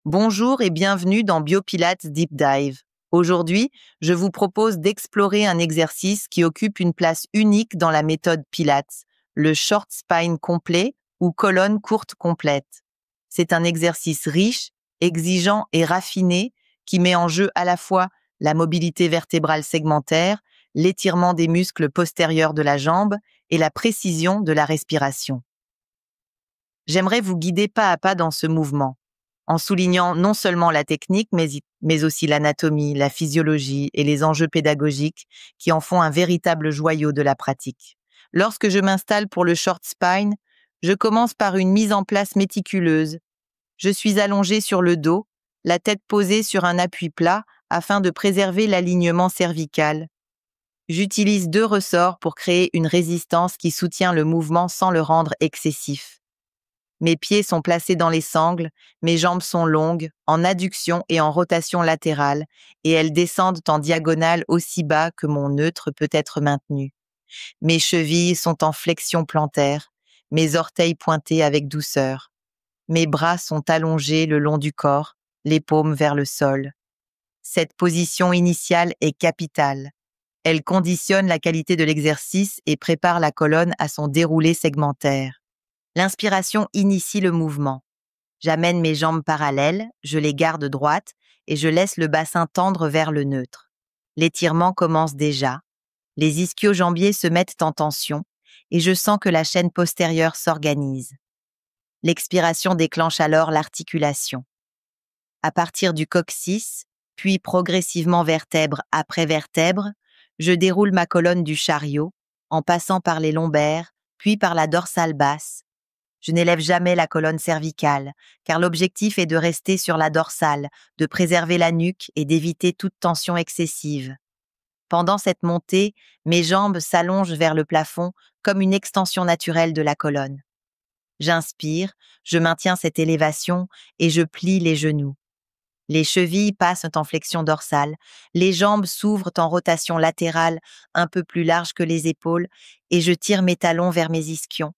Bonjour et bienvenue dans Biopilates Deep Dive. Aujourd'hui, je vous propose d'explorer un exercice qui occupe une place unique dans la méthode Pilates, le short spine complet ou colonne courte complète. C'est un exercice riche, exigeant et raffiné qui met en jeu à la fois la mobilité vertébrale segmentaire, l'étirement des muscles postérieurs de la jambe et la précision de la respiration. J'aimerais vous guider pas à pas dans ce mouvement, en soulignant non seulement la technique, mais aussi l'anatomie, la physiologie et les enjeux pédagogiques qui en font un véritable joyau de la pratique. Lorsque je m'installe pour le short spine, je commence par une mise en place méticuleuse. Je suis allongée sur le dos, la tête posée sur un appui plat afin de préserver l'alignement cervical. J'utilise 2 ressorts pour créer une résistance qui soutient le mouvement sans le rendre excessif. Mes pieds sont placés dans les sangles, mes jambes sont longues, en adduction et en rotation latérale, et elles descendent en diagonale aussi bas que mon neutre peut être maintenu. Mes chevilles sont en flexion plantaire, mes orteils pointés avec douceur. Mes bras sont allongés le long du corps, les paumes vers le sol. Cette position initiale est capitale. Elle conditionne la qualité de l'exercice et prépare la colonne à son déroulé segmentaire. L'inspiration initie le mouvement. J'amène mes jambes parallèles, je les garde droites et je laisse le bassin tendre vers le neutre. L'étirement commence déjà. Les ischio-jambiers se mettent en tension et je sens que la chaîne postérieure s'organise. L'expiration déclenche alors l'articulation. À partir du coccyx, puis progressivement vertèbre après vertèbre, je déroule ma colonne du chariot en passant par les lombaires, puis par la dorsale basse. Je n'élève jamais la colonne cervicale, car l'objectif est de rester sur la dorsale, de préserver la nuque et d'éviter toute tension excessive. Pendant cette montée, mes jambes s'allongent vers le plafond comme une extension naturelle de la colonne. J'inspire, je maintiens cette élévation et je plie les genoux. Les chevilles passent en flexion dorsale, les jambes s'ouvrent en rotation latérale un peu plus large que les épaules et je tire mes talons vers mes ischions.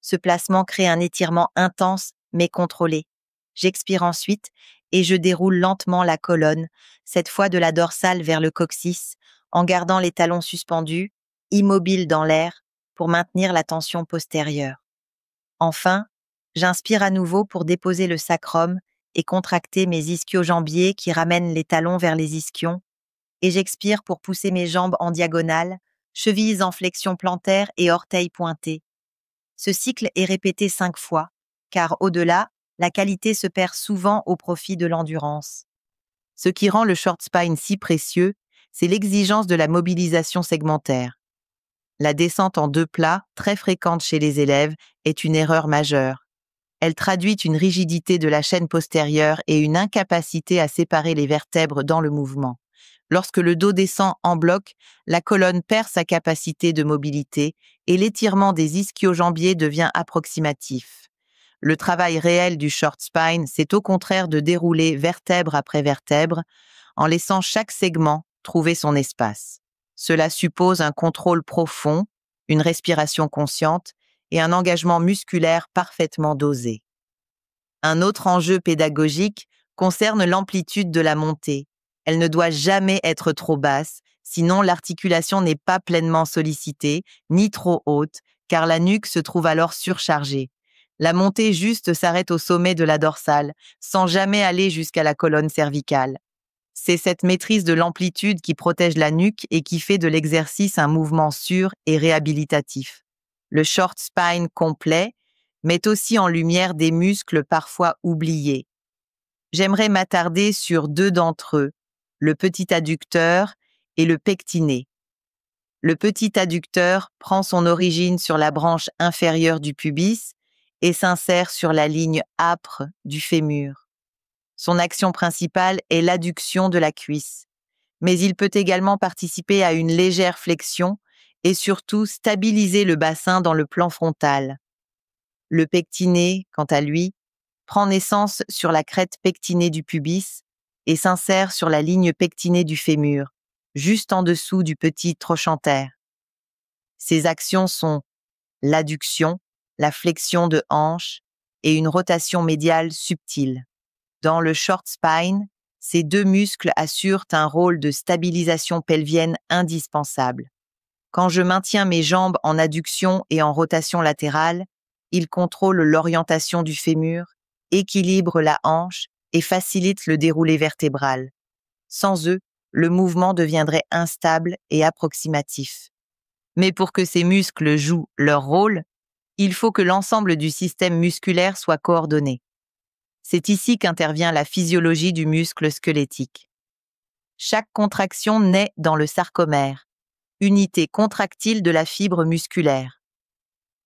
Ce placement crée un étirement intense mais contrôlé. J'expire ensuite et je déroule lentement la colonne, cette fois de la dorsale vers le coccyx, en gardant les talons suspendus, immobiles dans l'air, pour maintenir la tension postérieure. Enfin, j'inspire à nouveau pour déposer le sacrum et contracter mes ischio-jambiers qui ramènent les talons vers les ischions, et j'expire pour pousser mes jambes en diagonale, chevilles en flexion plantaire et orteils pointés. Ce cycle est répété 5 fois, car au-delà, la qualité se perd souvent au profit de l'endurance. Ce qui rend le short spine si précieux, c'est l'exigence de la mobilisation segmentaire. La descente en 2 plats, très fréquente chez les élèves, est une erreur majeure. Elle traduit une rigidité de la chaîne postérieure et une incapacité à séparer les vertèbres dans le mouvement. Lorsque le dos descend en bloc, la colonne perd sa capacité de mobilité et l'étirement des ischio-jambiers devient approximatif. Le travail réel du short spine, c'est au contraire de dérouler vertèbre après vertèbre en laissant chaque segment trouver son espace. Cela suppose un contrôle profond, une respiration consciente et un engagement musculaire parfaitement dosé. Un autre enjeu pédagogique concerne l'amplitude de la montée. Elle ne doit jamais être trop basse, sinon l'articulation n'est pas pleinement sollicitée, ni trop haute, car la nuque se trouve alors surchargée. La montée juste s'arrête au sommet de la dorsale, sans jamais aller jusqu'à la colonne cervicale. C'est cette maîtrise de l'amplitude qui protège la nuque et qui fait de l'exercice un mouvement sûr et réhabilitatif. Le short spine complet met aussi en lumière des muscles parfois oubliés. J'aimerais m'attarder sur 2 d'entre eux, le petit adducteur et le pectiné. Le petit adducteur prend son origine sur la branche inférieure du pubis et s'insère sur la ligne âpre du fémur. Son action principale est l'adduction de la cuisse, mais il peut également participer à une légère flexion et surtout stabiliser le bassin dans le plan frontal. Le pectiné, quant à lui, prend naissance sur la crête pectinée du pubis et s'insère sur la ligne pectinée du fémur, juste en dessous du petit trochanter. Ses actions sont l'adduction, la flexion de hanche et une rotation médiale subtile. Dans le short spine, ces deux muscles assurent un rôle de stabilisation pelvienne indispensable. Quand je maintiens mes jambes en adduction et en rotation latérale, ils contrôlent l'orientation du fémur, équilibrent la hanche et facilitent le déroulé vertébral. Sans eux, le mouvement deviendrait instable et approximatif. Mais pour que ces muscles jouent leur rôle, il faut que l'ensemble du système musculaire soit coordonné. C'est ici qu'intervient la physiologie du muscle squelettique. Chaque contraction naît dans le sarcomère, unité contractile de la fibre musculaire.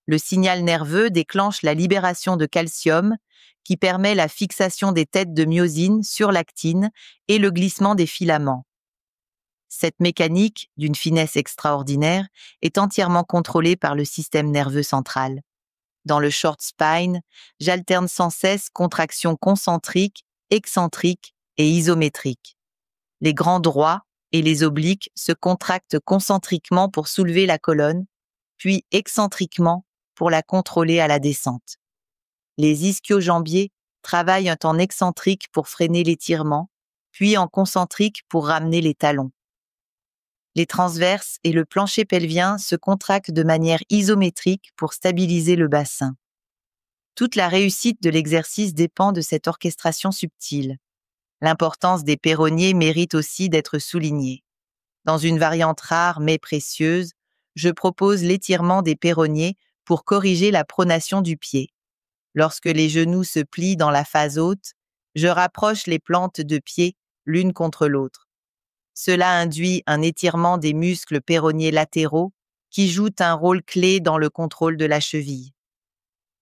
Le signal nerveux déclenche la libération de calcium qui permet la fixation des têtes de myosine sur l'actine et le glissement des filaments. Cette mécanique, d'une finesse extraordinaire, est entièrement contrôlée par le système nerveux central. Dans le short spine, j'alterne sans cesse contractions concentriques, excentriques et isométriques. Les grands droits et les obliques se contractent concentriquement pour soulever la colonne, puis excentriquement pour la contrôler à la descente. Les ischio-jambiers travaillent en excentrique pour freiner l'étirement, puis en concentrique pour ramener les talons. Les transverses et le plancher pelvien se contractent de manière isométrique pour stabiliser le bassin. Toute la réussite de l'exercice dépend de cette orchestration subtile. L'importance des péronniers mérite aussi d'être soulignée. Dans une variante rare mais précieuse, je propose l'étirement des péronniers pour corriger la pronation du pied. Lorsque les genoux se plient dans la phase haute, je rapproche les plantes de pied l'une contre l'autre. Cela induit un étirement des muscles péronniers latéraux qui jouent un rôle clé dans le contrôle de la cheville.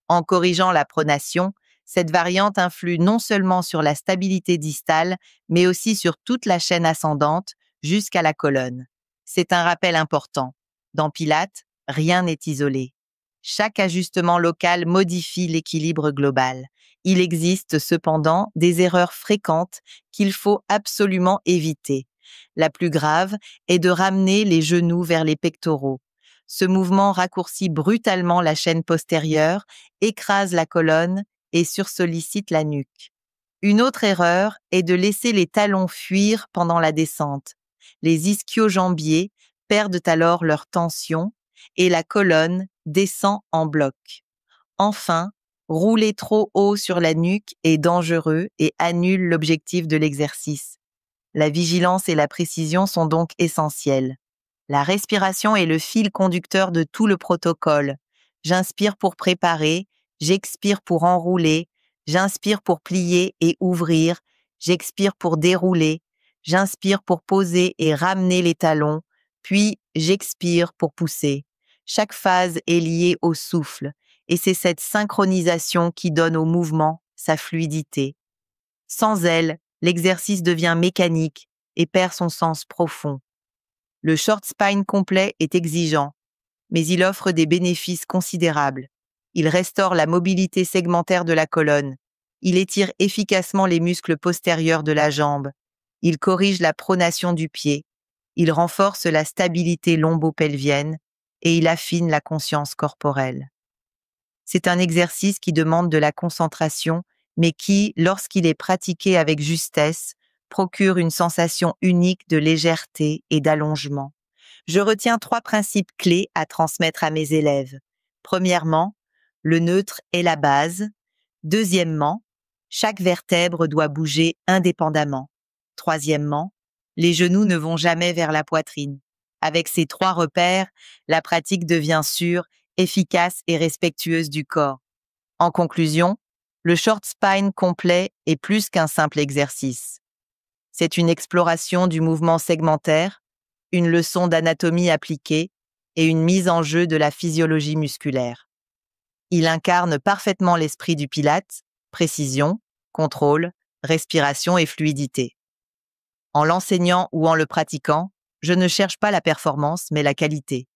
En corrigeant la pronation, cette variante influe non seulement sur la stabilité distale, mais aussi sur toute la chaîne ascendante jusqu'à la colonne. C'est un rappel important. Dans Pilates, rien n'est isolé. Chaque ajustement local modifie l'équilibre global. Il existe cependant des erreurs fréquentes qu'il faut absolument éviter. La plus grave est de ramener les genoux vers les pectoraux. Ce mouvement raccourcit brutalement la chaîne postérieure, écrase la colonne et sursollicite la nuque. Une autre erreur est de laisser les talons fuir pendant la descente. Les ischio-jambiers perdent alors leur tension et la colonne descend en bloc. Enfin, rouler trop haut sur la nuque est dangereux et annule l'objectif de l'exercice. La vigilance et la précision sont donc essentielles. La respiration est le fil conducteur de tout le protocole. J'inspire pour préparer, j'expire pour enrouler, j'inspire pour plier et ouvrir, j'expire pour dérouler, j'inspire pour poser et ramener les talons, puis j'expire pour pousser. Chaque phase est liée au souffle, et c'est cette synchronisation qui donne au mouvement sa fluidité. Sans elle, l'exercice devient mécanique et perd son sens profond. Le short spine complet est exigeant, mais il offre des bénéfices considérables. Il restaure la mobilité segmentaire de la colonne. Il étire efficacement les muscles postérieurs de la jambe. Il corrige la pronation du pied. Il renforce la stabilité lombo-pelvienne et il affine la conscience corporelle. C'est un exercice qui demande de la concentration, mais qui, lorsqu'il est pratiqué avec justesse, procure une sensation unique de légèreté et d'allongement. Je retiens 3 principes clés à transmettre à mes élèves. Premièrement, le neutre est la base. Deuxièmement, chaque vertèbre doit bouger indépendamment. Troisièmement, les genoux ne vont jamais vers la poitrine. Avec ces 3 repères, la pratique devient sûre, efficace et respectueuse du corps. En conclusion, le short spine complet est plus qu'un simple exercice. C'est une exploration du mouvement segmentaire, une leçon d'anatomie appliquée et une mise en jeu de la physiologie musculaire. Il incarne parfaitement l'esprit du Pilates, précision, contrôle, respiration et fluidité. En l'enseignant ou en le pratiquant, je ne cherche pas la performance, mais la qualité.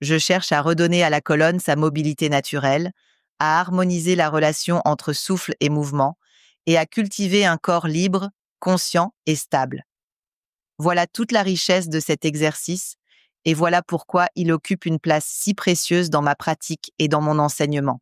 Je cherche à redonner à la colonne sa mobilité naturelle, à harmoniser la relation entre souffle et mouvement et à cultiver un corps libre, conscient et stable. Voilà toute la richesse de cet exercice et voilà pourquoi il occupe une place si précieuse dans ma pratique et dans mon enseignement.